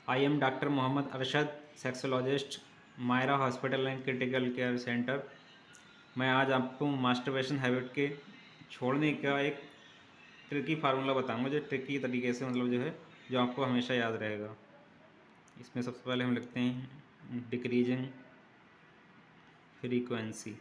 I am doctor Mohammad Arshad, sexologist, Myra hospital and critical care centre. मैं आज आपको मास्टरबेशन हैबिट के छोड़ने का एक ट्रिकी फार्मूला बताऊंगा, जो ट्रिकी तरीके से मतलब जो है, जो आपको हमेशा याद रहेगा। इसमें सबसे पहले हम लिखते हैं डिक्रीजिंग फ्रीक्वेंसी।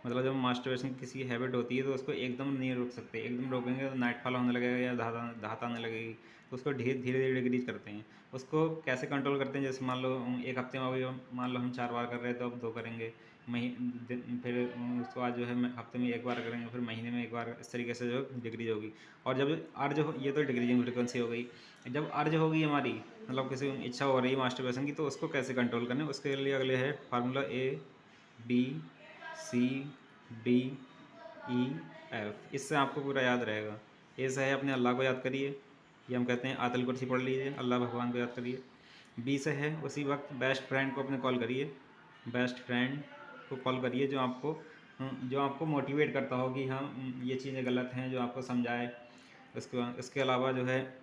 मतलब जब मास्टरबेशन की किसी हैबिट होती है तो उसको एकदम नहीं रोक सकते। एकदम रोकेंगे तो नाइटफॉल होने लगेगा या धात आने लगेगी। तो उसको धीरे धीरे डिक्रीज करते हैं। उसको कैसे कंट्रोल करते हैं? जैसे मान लो एक हफ्ते में अभी मान लो हम 4 बार कर रहे हैं तो अब 2 करेंगे। फिर उसके बाद जो है हफ्ते में 1 बार करेंगे, फिर महीने में 1 बार। इस तरीके से जो डिक्रीज होगी। और जब अर्ज हो, ये तो डिक्रीजिंग फ्रिक्वेंसी हो गई। जब अर्ज होगी हमारी, मतलब किसी इच्छा हो रही है मास्टरबेशन की, तो उसको कैसे कंट्रोल करना है उसके लिए अगले है फार्मूला ABCDEF। इससे आपको पूरा याद रहेगा। ए से है अपने अल्लाह को याद करिए, ये हम कहते हैं आयतुल कुर्सी पढ़ लीजिए, अल्लाह भगवान को याद करिए। बी से है उसी वक्त बेस्ट फ्रेंड को अपने कॉल करिए, बेस्ट फ्रेंड को कॉल करिए जो आपको मोटिवेट करता हो कि हाँ ये चीज़ें गलत हैं, जो आपको समझाए। इसके अलावा जो है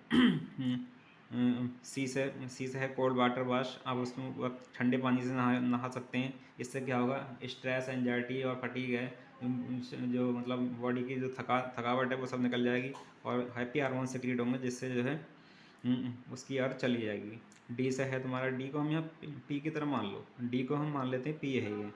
सी से है कोल्ड वाटर वॉश। आप उसमें वक्त ठंडे पानी से नहा सकते हैं। इससे क्या होगा, स्ट्रेस, एंजाइटी और फटीग है, जो मतलब बॉडी की जो थकावट है वो सब निकल जाएगी और हैप्पी हार्मोन सिक्रिएट होंगे, जिससे जो है उसकी अर्थ चली जाएगी। डी से है तुम्हारा, डी को हम यहाँ पी की तरह मान लो, डी को हम मान लेते हैं पी है ये।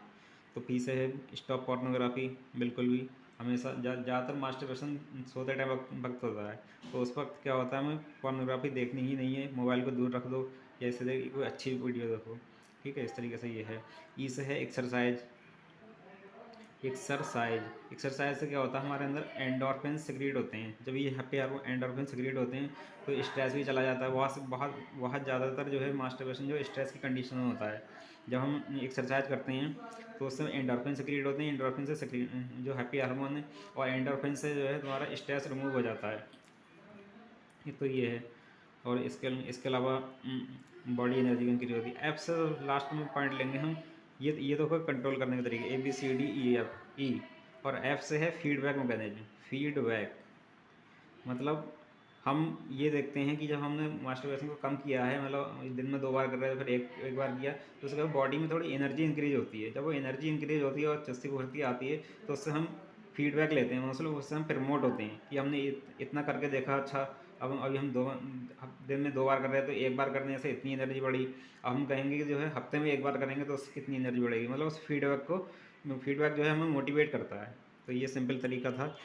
तो पी से है स्टॉप पोर्नोग्राफी। बिल्कुल भी हमेशा ज़्यादातर मास्टरबेशन सोते टाइम वक्त होता है, तो उस वक्त क्या होता है, हमें पोर्नोग्राफी देखनी ही नहीं है। मोबाइल को दूर रख दो, जैसे देखिए कोई अच्छी वीडियो देखो। ठीक है, इस तरीके से ये है। ई से है एक्सरसाइज। एक्सरसाइज से क्या होता है, हमारे अंदर एंडोर्फिन सिक्रीट होते हैं। जब ये हैप्पी एंडोर्फिन सिक्रीट होते हैं तो स्ट्रेस भी चला जाता है। बहुत ज़्यादातर जो है मास्टरबेशन जो स्ट्रेस की कंडीशन में होता है। जब हम एक्सरसाइज करते हैं तो उससे एंडोर्फिन सिक्रीट होते हैं। एंडोर्फिन से जो हैप्पी हार्मोन है, और एंडोर्फिन से जो है तुम्हारा स्ट्रेस रिमूव हो जाता है। तो ये है। और इसके अलावा बॉडी एनर्जी इंक्रीज होती है। एफ से लास्ट में पॉइंट लेंगे हम। ये तो होगा कंट्रोल करने के तरीके, ABCDEF। और एफ से है फीडबैक मैकेनिज्म। फीडबैक मतलब हम ये देखते हैं कि जब हमने मास्टरबेशन को कम किया है, मतलब दिन में 2 बार कर रहे हैं, फिर एक बार किया, तो उसके बाद बॉडी में थोड़ी एनर्जी इंक्रीज होती है। जब वो एनर्जी इंक्रीज होती है और चुस्ती फुर्ती आती है, तो उससे हम फीडबैक लेते हैं, मतलब उससे हम प्रमोट होते हैं कि हमने इतना करके देखा। अच्छा, अब अभी हम दिन में 2 बार कर रहे हैं तो 1 बार करने से इतनी एनर्जी बढ़ी। अब हम कहेंगे कि जो है हफ्ते में 1 बार करेंगे तो उससे कितनी एनर्जी बढ़ेगी। मतलब उस फीडबैक जो है हमें मोटिवेट करता है। तो ये सिंपल तरीका था